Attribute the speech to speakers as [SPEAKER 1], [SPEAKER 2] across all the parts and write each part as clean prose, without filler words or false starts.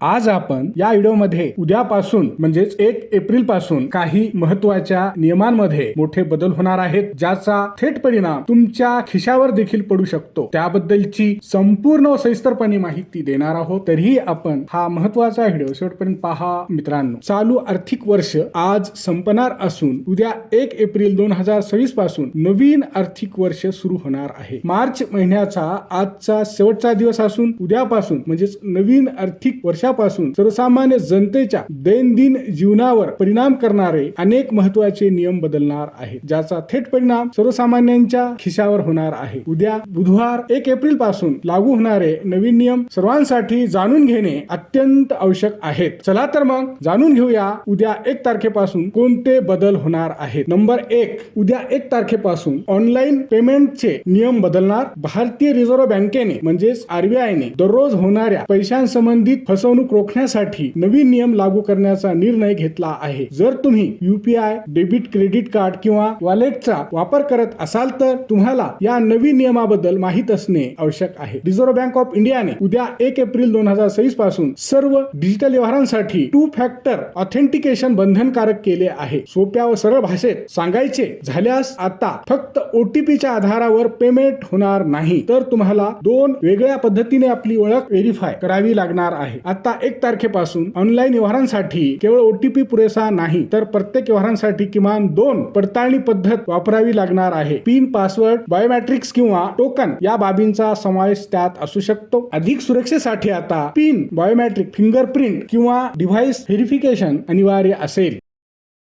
[SPEAKER 1] आज आपण या व्हिडिओमध्ये उद्यापासून म्हणजेच 1 एप्रिल पासून काही महत्त्वाच्या नियमांमध्ये मोठे बदल होणार आहेत, ज्याचा थेट परिणाम तुमच्या खिशावर देखील पडू शकतो। त्याबद्दलची संपूर्ण व सविस्तरपणे माहिती देणार आहोत। तरीही आपण हा महत्त्वाचा व्हिडिओ शेवटपर्यंत पहा मित्रांनो। चालू आर्थिक वर्ष आज संपणार असून उद्या 1 एप्रिल 2026 पासून नवीन आर्थिक वर्ष सुरू होणार आहे। मार्च महिन्याचा आजचा शेवटचा दिवस असून उद्यापासून म्हणजेच नवीन आर्थिक वर्षापासून सर्वसामान्य जनतेच्या दैनंदिन जीवनावर परिणाम करणारे अनेक महत्त्वाचे नियम बदलणार आहेत, ज्याचा थेट परिणाम सर्वसामान्यांच्या खिशावर होणार आहे। उद्या बुधवार 1 एप्रिल पासून लागू होणारे नवीन नियम सर्वांसाठी जाणून घेणे अत्यंत आवश्यक आहेत। चला तर मग जाणून घेऊया उद्या 1 तारखेपासून कोणते बदल होणार आहेत। नंबर 1, उद्या 1 तारखेपासून ऑनलाईन पेमेंटचे नियम बदलणार। भारतीय रिझर्व्ह बँकेने म्हणजेच RBI ने दररोज होणाऱ्या पैशांसंबंधित फसवणूक रोखण्यासाठी नवीन नियम लागू करण्याचा निर्णय घेतला आहे। जर तुम्ही UPI, डेबिट, क्रेडिट कार्ड किंवा वॉलेटचा वापर करत असाल तर तुम्हाला या नवीन नियमाबद्दल माहित असणे आवश्यक आहे। रिझर्व्ह बँक ऑफ इंडियाने उद्या 1 एप्रिल 2026 पासून सर्व डिजिटल व्यवहारांसाठी 2 फॅक्टर ऑथेंटिकेशन बंधनकारक केले आहे। सोप्या व सरळ भाषेत सांगायचे झाल्यास आता फक्त OTPच्या आधारावर पेमेंट होणार नाही, तर तुम्हाला 2 वेगळ्या पद्धतीने आपली ओळख व्हेरीफाय करावी लागणार आहे। आता 1 तारखेपासून ऑनलाईन व्यवहारांसाठी केवळ OTP पुरेसा नाही, तर प्रत्येक व्यवहारांसाठी किमान 2 पडताळणी पद्धत वापरावी लागणार आहे। पिन, पासवर्ड, बायोमेट्रिक्स किंवा टोकन या बाबींचा समावेश त्यात असू शकतो। अधिक सुरक्षेसाठी आता पिन, बायोमेट्रिक, फिंगरप्रिंट किंवा डिव्हाइस व्हेरिफिकेशन अनिवार्य असेल।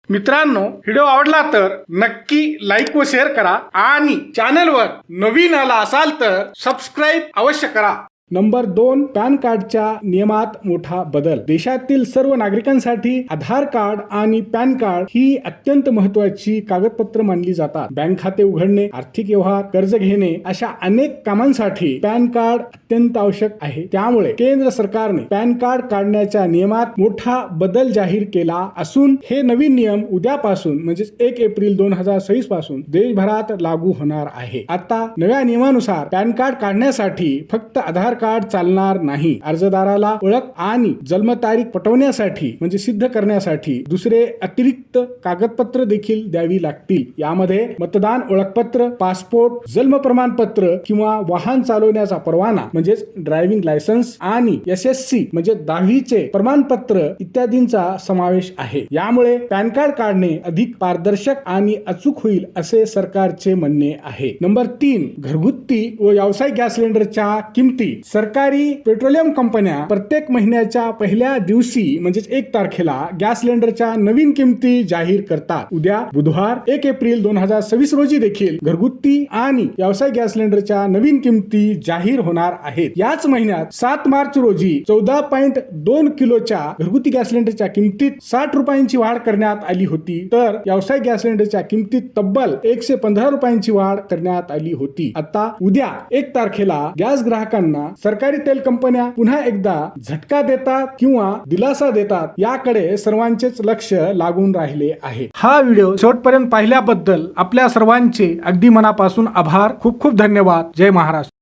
[SPEAKER 1] मित्रांनो, व्हिडिओ आवडला तर नक्की लाईक व शेअर करा आणि चॅनलवर नवीन आला असाल तर सबस्क्राईब अवश्य करा। नंबर 2, पॅन कार्डच्या नियमात मोठा बदल। देशातील सर्व नागरिकांसाठी आधार कार्ड आणि पॅन कार्ड ही अत्यंत महत्त्वाची कागदपत्र मानली जातात। बँक खाते उघडणे, आर्थिक व्यवहार, कर्ज घेणे अशा अनेक कामांसाठी पॅन कार्ड अत्यंत आवश्यक आहे। त्यामुळे केंद्र सरकारने पॅन कार्ड काढण्याच्या नियमात मोठा बदल जाहीर केला असून हे नवीन नियम उद्यापासून म्हणजेच 1 एप्रिल 2026 पासून देशभरात लागू होणार आहे। आता नव्या नियमानुसार पॅन कार्ड काढण्यासाठी फक्त आधार कार्ड चालणार नाही। अर्जदाराला ओळख आणि जन्मतारीख पटवण्यासाठी म्हणजे सिद्ध करण्यासाठी दुसरे अतिरिक्त कागदपत्र देखील द्यावी लागतील। यामध्ये मतदान ओळखपत्र, पासपोर्ट, जन्म प्रमाणपत्र किंवा वाहन चालवण्याचा परवाना म्हणजेच ड्रायव्हिंग लायसन्स आणि SSC म्हणजे 10वीचे प्रमाणपत्र इत्यादींचा समावेश आहे। यामुळे पॅन कार्ड काढणे अधिक पारदर्शक आणि अचूक होईल असे सरकारचे म्हणणे आहे। नंबर 3, घरगुती व व्यावसायिक गॅस सिलेंडरच्या किमती। सरकारी पेट्रोलियम कंपन्या प्रत्येक महिन्याच्या पहिल्या दिवशी म्हणजेच 1 तारखेला गॅस सिलेंडरच्या नवीन किमती जाहीर करतात। उद्या बुधवार 1 एप्रिल 2026 रोजी देखील घरगुती आणि व्यावसायिक गॅस सिलेंडरच्या नवीन किमती जाहीर होणार आहेत। याच महिन्यात 7 मार्च रोजी 14.2 किलोच्या घरगुती गॅस सिलेंडरच्या किमतीत 60 रुपयांची वाढ करण्यात आली होती, तर व्यावसायिक गॅस सिलेंडरच्या किमतीत तब्बल 115 रुपयांची वाढ करण्यात आली होती। आता उद्या 1 तारखेला गॅस ग्राहकांना सरकारी तेल कंपन्या पुन्हा एकदा झटका देतात किंवा दिलासा देतात याकडे सर्वांचेच लक्ष लागून राहिले आहे। हा व्हिडिओ शेवटपर्यंत पाहिल्याबद्दल आपल्या सर्वांचे अगदी मनापासून आभार। खूप खूप धन्यवाद। जय महाराष्ट्र।